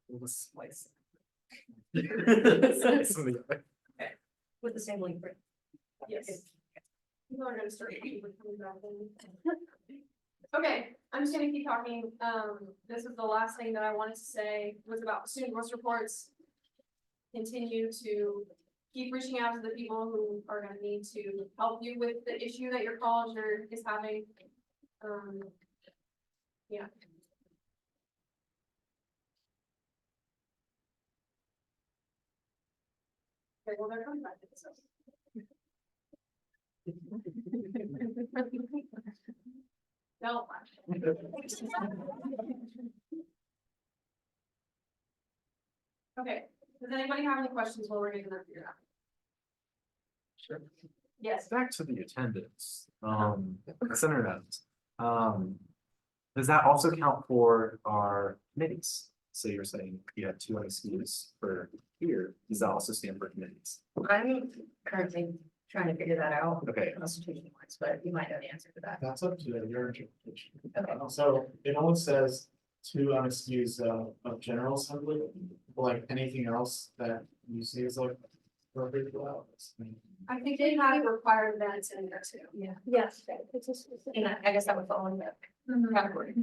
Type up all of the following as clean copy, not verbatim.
We'll slice With the same link. Yes. People are gonna start coming back in. Okay, I'm just gonna keep talking. This is the last thing that I wanted to say was about student voice reports. Continue to keep reaching out to the people who are gonna need to help you with the issue that your college is having. Yeah. Okay, well, they're coming back in, so. Don't laugh. Okay, does anybody have any questions while we're getting that figured out? Sure. Yes. Back to the attendance, center events. Does that also count for our committees? So you're saying you had 2 SKUs for here, does that also stand for committees? I'm currently trying to figure that out. Okay. Constitution wise, but you might know the answer to that. That's up to your interpretation. Okay. So it only says 2 MSQs of general assembly, like anything else that you see is like appropriate for that. I think they have required events in there too. Yeah. Yes, it's a specific. And I guess that would fall in that category.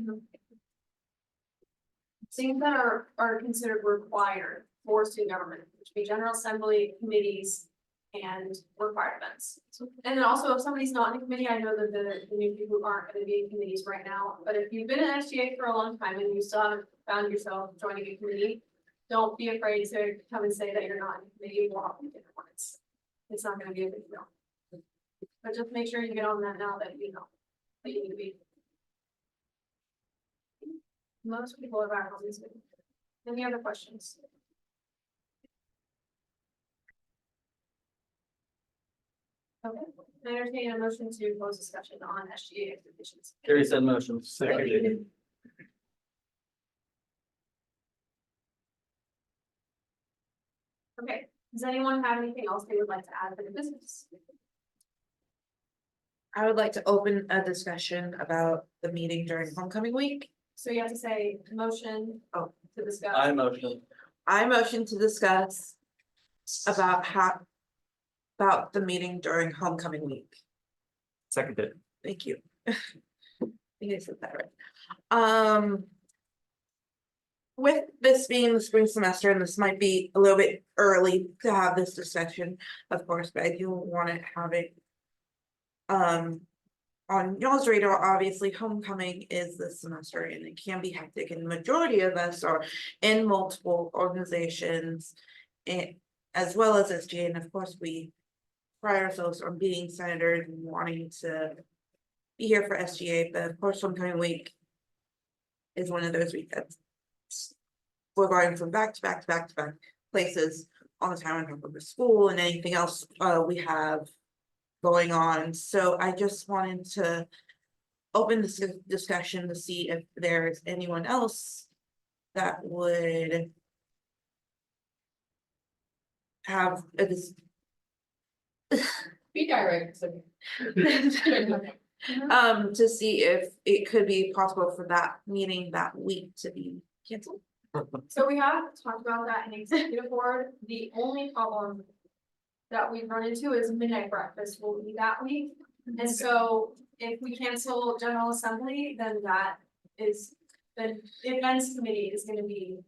Things that are considered required for student government, which would be general assembly, committees, and required events. And then also, if somebody's not in a committee, I know that the new people aren't gonna be in committees right now, but if you've been in SGA for a long time and you still haven't found yourself joining a committee, don't be afraid to come and say that you're not in a committee. We'll help you different ones. It's not gonna be a big deal. But just make sure you get on that now that you know that you need to be. Most people are back on this. Any other questions? Okay, I entertain a motion to close discussion on SGA expectations. Carrie said motion. Second. Okay, does anyone have anything else they would like to add for the business? I would like to open a discussion about the meeting during homecoming week. So you have to say motion to discuss. I motion. I motion to discuss about the meeting during homecoming week. Seconded. Thank you. I think I said that right. With this being the spring semester, and this might be a little bit early to have this discussion, of course, but I do want to have it on y'all's radar. Obviously, homecoming is this semester and it can be hectic, and the majority of us are in multiple organizations and as well as SGA, and of course we pride ourselves on being senators and wanting to be here for SGA, but of course homecoming week is one of those weekends. We're going from back to back to back to back places all the time on top of the school and anything else we have going on. So I just wanted to open this discussion to see if there's anyone else that would have a Be direct. to see if it could be possible for that meeting that week to be canceled. So we have talked about that in executive board. The only problem that we've run into is midnight breakfast will be that week. And so if we cancel general assembly, then that is, the events committee is gonna be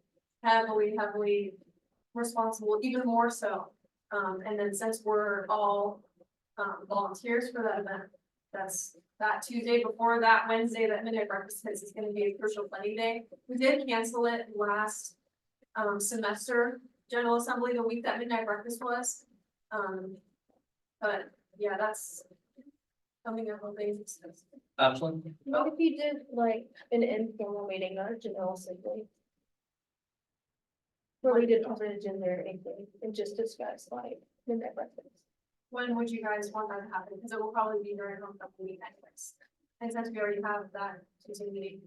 heavily responsible, even more so. And then since we're all volunteers for that event, that's that Tuesday before that Wednesday that midnight breakfast is gonna be a crucial planning day. We did cancel it last semester, general assembly, the week that midnight breakfast was. But yeah, that's coming up on things. Ashley? What if you did like an informal meeting, not a general assembly? Where we did put an agenda or anything and just discuss like midnight breakfast. When would you guys want that to happen? Because it will probably be during homecoming week anyways. And since we already have that Tuesday meeting.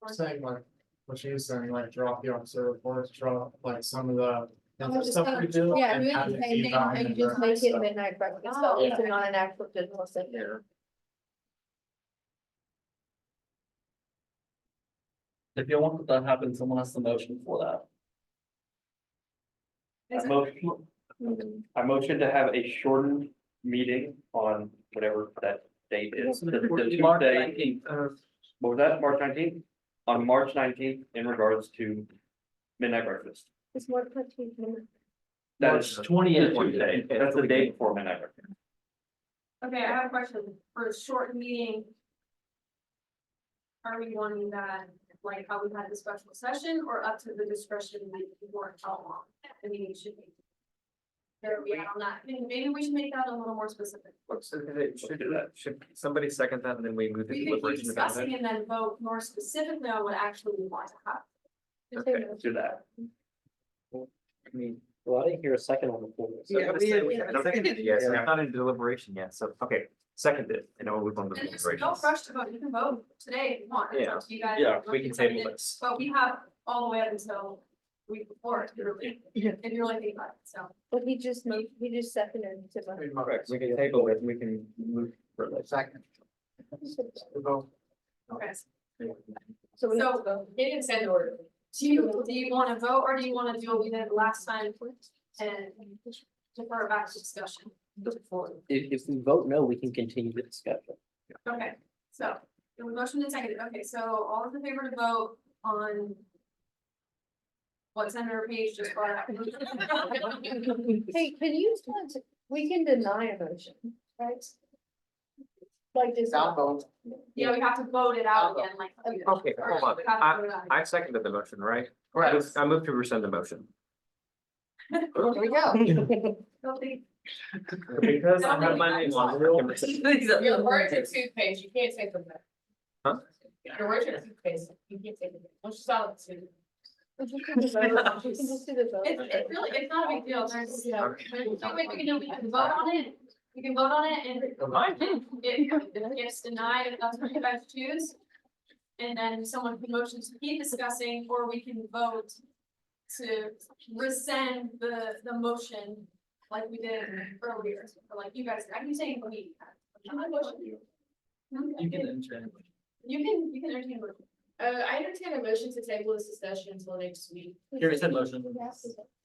Saying like what she was saying, like drop the officer reports, drop like some of the just stuff we do. Yeah, and we have do the it same be thing, about and it. you just make it midnight breakfast, so Yeah. it's not an actual general assembly. If you want that to happen, someone has the motion for that. I motion to have a shortened meeting on whatever that date is. The March Tuesday, 19th. what was that, March 19th? On March 19th in regards to midnight breakfast. It's more 15 minutes. That March is 20th. Tuesday. That's the day before midnight breakfast. Okay, I have a question for a short meeting. Are we wanting that, like how we had the special session, or up to the discretion of the board, how long the meeting should be? There we are on that, maybe we should make that a little more specific. Should somebody second that and then we move the We could keep deliberation about discussing it? and then vote more specifically on what actually we want to have. Okay. Do that. I mean, Well, I didn't hear a second on the floor. yeah, we haven't seconded it yet, so we're not in deliberation yet, so, okay, seconded, and we'll move on to And just deliberation. don't rush to vote, you can vote today if you want, it's up to you guys. Yeah, We can table this. But we have all the way up until week before, if you really think about it, so. But he just seconded to vote. Correct, we can table it, we can move further. Second. Okay. So we have So, to vote. In consent order. do you wanna vote, or do you wanna do what we did last time and defer back to discussion? If we vote no, we can continue the discussion. Okay, so, the motion is seconded, okay, so all in favor to vote on what Senator Page just brought up? Hey, can you, we can deny a motion, right? Like this. Yeah, we have to vote it out again, like. Okay, hold on. We have to vote it out. I seconded the motion, right? Correct. I moved to rescind the motion. Here we go. Don't think- Because I have my name on Your words are toothpaste, you can't take them back. Huh? Your words are toothpaste, you can't take them back. Once you saw it, too. You can just do the vote. It's really, it's not a big deal, there's, Okay. so wait, we can vote on it, we can vote on it, and if it's denied, if that's what you guys choose. And then someone can motion to keep discussing, or we can vote to rescind the motion like we did earlier, or like you guys, I can say we. You can enter. You can entertain a motion. I entertain a motion to table this discussion until next week. Here is that motion.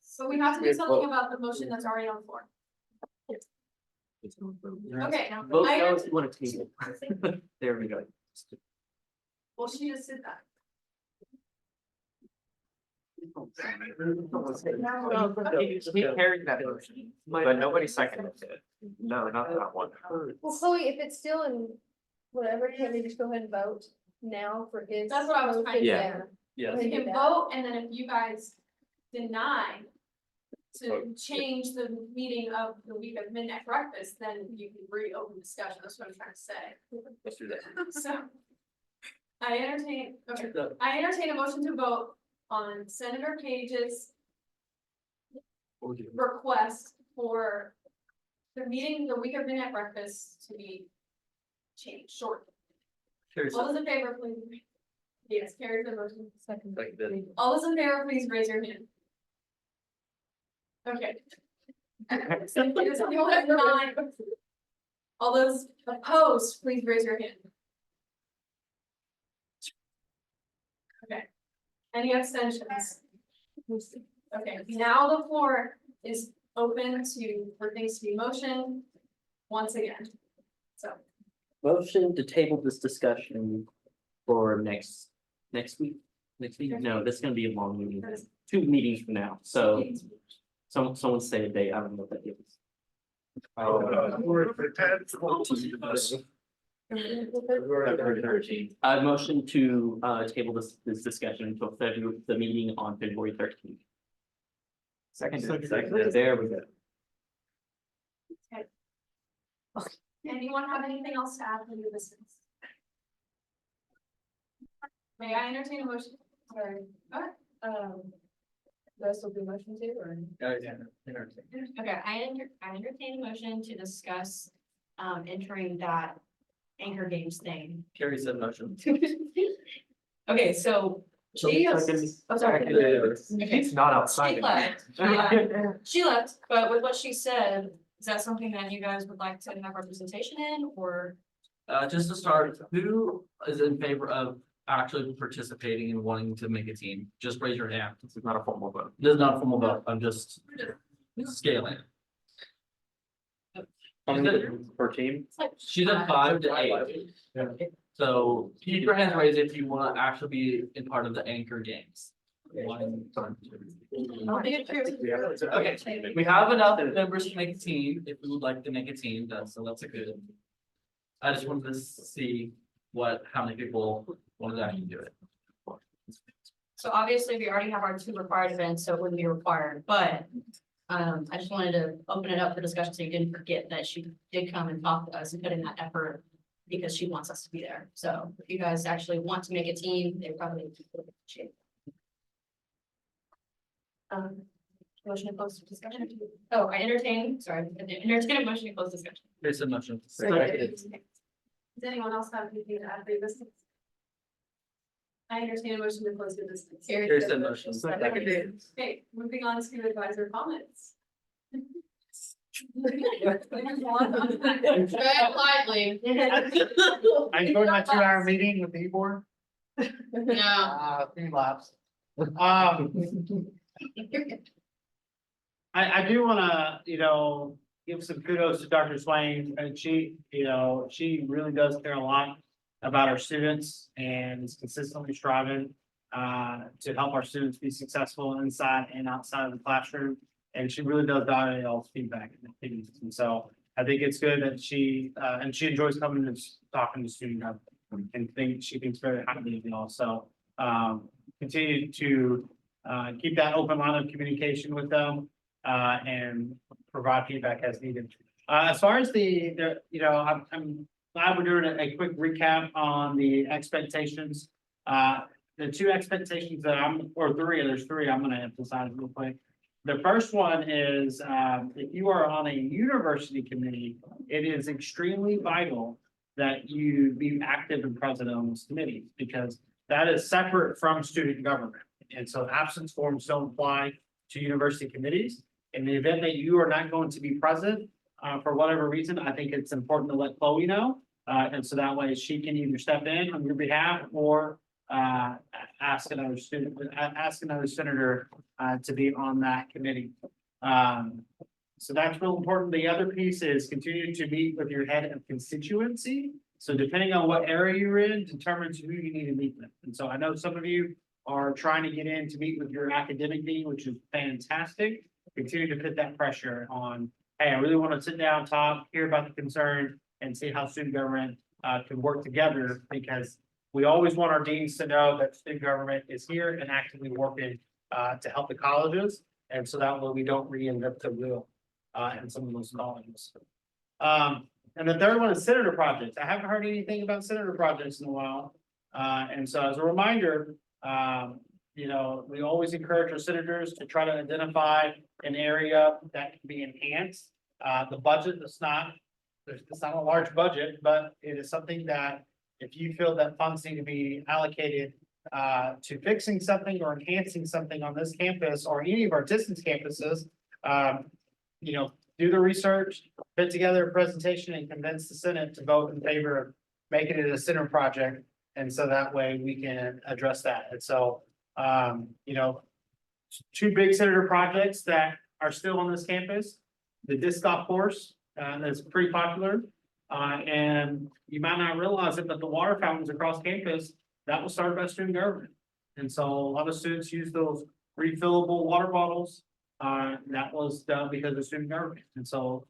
So we have to do something about the motion that's already on the floor. Okay, Vote I no if you want to table. There we go. well, she just did that. He carried that motion, but nobody seconded it. No, not that one. Well, Chloe, if it's still in whatever, can we just go ahead and vote now for his? That's what I was trying to Yeah. say. Yes. We can vote, and then if you guys deny to change the meeting of the week of midnight breakfast, then you can reopen discussion, that's what I'm trying to say. Let's do that. So. I entertain a motion to vote on Senator Page's request for the meeting, the week of midnight breakfast to be changed, short. All those in favor, please? Yes, carry the motion. Second. Like this. All those in favor, please raise your hand. Okay. So it is only 9. All those opposed, please raise your hand. Okay. Any abstentions? Okay, now the floor is open for things to be motioned once again. So, Motion to table this discussion for next week. Next week? No, that's gonna be a long meeting. 2 meetings from now. So someone say a date. I don't know what that is. I motion to table this discussion until February, the meeting on February 13th. Seconded. There we go. anyone have anything else to add to the business? May I entertain a motion? Sorry. Do I still do motion too, or? Okay, I entertain a motion to discuss, entering that Anchor Games thing. Carrie said motion. Okay, so she is, oh, sorry. It's not outside. She left. She left, but with what she said, is that something that you guys would like to have representation in, or? Just to start, who is in favor of actually participating and wanting to make a team, just raise your hand. This is not a formal vote. This is not a formal vote, I'm just scaling. How many per team? She's at 5 to 8. Yeah. So keep your hands raised if you wanna actually be in part of the anchor games. Okay, we have enough members to make a team, if we would like to make a team, that's a good. I just wanted to see how many people wanted to actually do it. So obviously, we already have our 2 required events, so it wouldn't be required, but. I just wanted to open it up for discussion, so you didn't forget that she did come and talk to us and put in that effort. Because she wants us to be there, so if you guys actually want to make a team, they probably. Appreciate it. Motion to close the discussion. Oh, I entertain a motion to close discussion. There's a motion. Does anyone else have anything to add to this? I understand a motion to close the business. There's a motion. Okay, moving on to advisor comments. Tread lightly. I enjoyed my 2-hour meeting with the board. No. 3 laps. I do wanna, give some kudos to Dr. Swain, and she really does care a lot about our students and is consistently striving to help our students be successful inside and outside of the classroom. And she really does value y'all's feedback and opinions. And so I think it's good that she enjoys coming and talking to students and she thinks very highly of y'all. So continue to keep that open line of communication with them and provide feedback as needed. As far as I'm glad we're doing a quick recap on the expectations. The 2 expectations that there's 3 I'm gonna emphasize real quick. The first one is, if you are on a university committee, it is extremely vital that you be active and present on those committees, because that is separate from student government. And so absence forms don't apply to university committees. In the event that you are not going to be present, for whatever reason, I think it's important to let Chloe know. And so that way she can either step in on your behalf or ask another senator to be on that committee. So that's real important. The other piece is continue to meet with your head of constituency. So depending on what area you're in, determines who you need to meet with. And so I know some of you are trying to get in to meet with your academic dean, which is fantastic. Continue to put that pressure on, hey, I really want to sit down, talk, hear about the concern, and see how student government can work together, because we always want our deans to know that student government is here and actively working to help the colleges. And so that way we don't reinvent the wheel in some of those colleges. And the third one is senator projects. I haven't heard anything about senator projects in a while. And so as a reminder, we always encourage our senators to try to identify an area that can be enhanced. The budget is it's not a large budget, but it is something that if you feel that funds need to be allocated to fixing something or enhancing something on this campus or any of our distance campuses, do the research, put together a presentation and convince the Senate to vote in favor of making it a center project. And so that way we can address that. And so, 2 big senator projects that are still on this campus, the disc golf course, that's pretty popular. And you might not realize it, but the water fountains across campus, that was started by student government. And so a lot of students use those refillable water bottles. That was done because of student government. And so,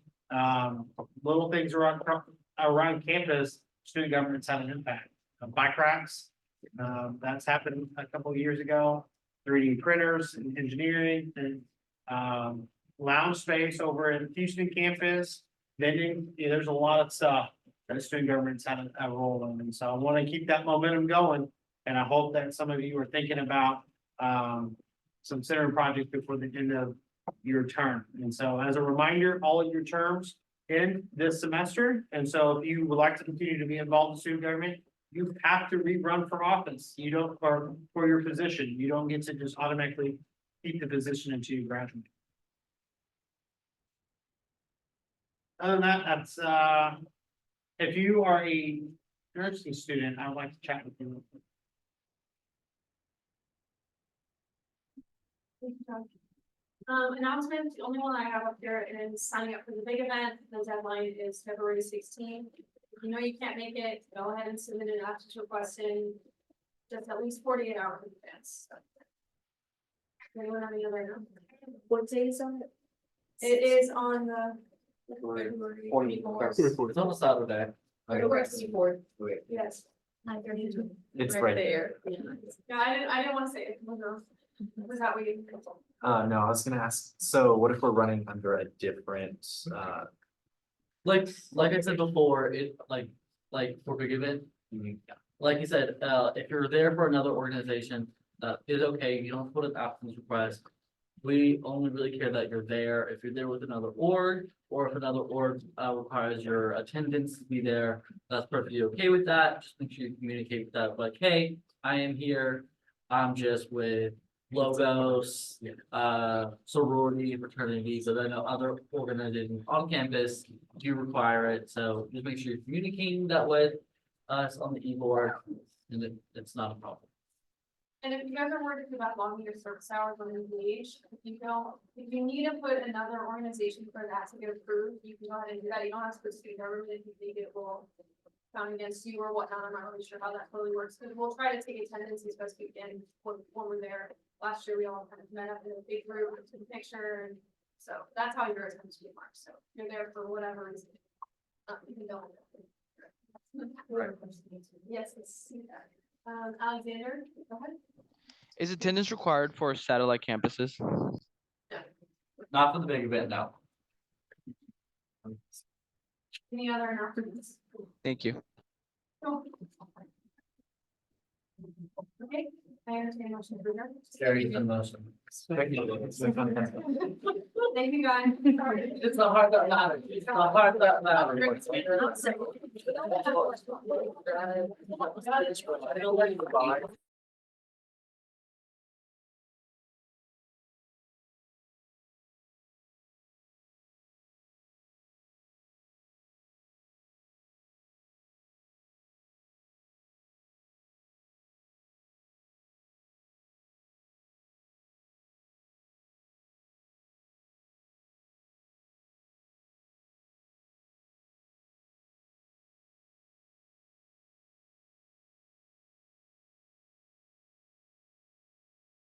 little things around campus, student government's had an impact. Bike racks, that's happened a couple of years ago. 3D printers and engineering and lounge space over in Houston campus. Vending, there's a lot of stuff that student government's had a role in. And so I want to keep that momentum going. And I hope that some of you are thinking about some center projects before the end of your term. And so as a reminder, all of your terms end this semester. And so if you would like to continue to be involved in student government, you have to rerun for office. You don't, or for your position. You don't get to just automatically keep the position until you graduate. Other than that, that's if you are a nursing student, I would like to chat with you. Announcements, the only one I have up here is signing up for the big event. The deadline is February 16th. If you know you can't make it, go ahead and submit an absence request in just at least 48 hours in advance. Anyone have any other? What date is on it? It is on the. February February 24th. It's on a Saturday. Okay. Wait, yes. It's right there. Yeah, I didn't want to say it. Was that what you? No, I was gonna ask, so what if we're running under a different, Like I said before, it like for big event, like you said, if you're there for another organization, that is okay, you don't put an absence request. We only really care that you're there, if you're there with another org, or if another org requires your attendance to be there, that's perfectly okay with that, just make sure you communicate with that, like, hey, I am here. I'm just with logos, sorority, fraternity, but I know other organizations on campus do require it, so just make sure you're communicating that with us on the e-board, and it's not a problem. And if you guys are worried about longer your service hours on Engage, if you need to put another organization for that to get approved, you can go ahead and do that. You don't have to pursue government if you think it will count against you or whatnot. I'm not really sure how that totally works, but we'll try to take attendance as best we can when we're there. Last year, we all kind of met up in a big group, took a picture, and so that's how your attendance will be marked. So if you're there for whatever reason. You can go. Yes, let's see that. Alexander, go ahead. Is attendance required for satellite campuses? Not for the big event, no. Any other announcements? Thank you. No. Okay, I understand motion to adjourn. Carry the motion. Thank you, guys. Sorry. It's not hard that matters. It's not hard that matters. I don't like the vibe.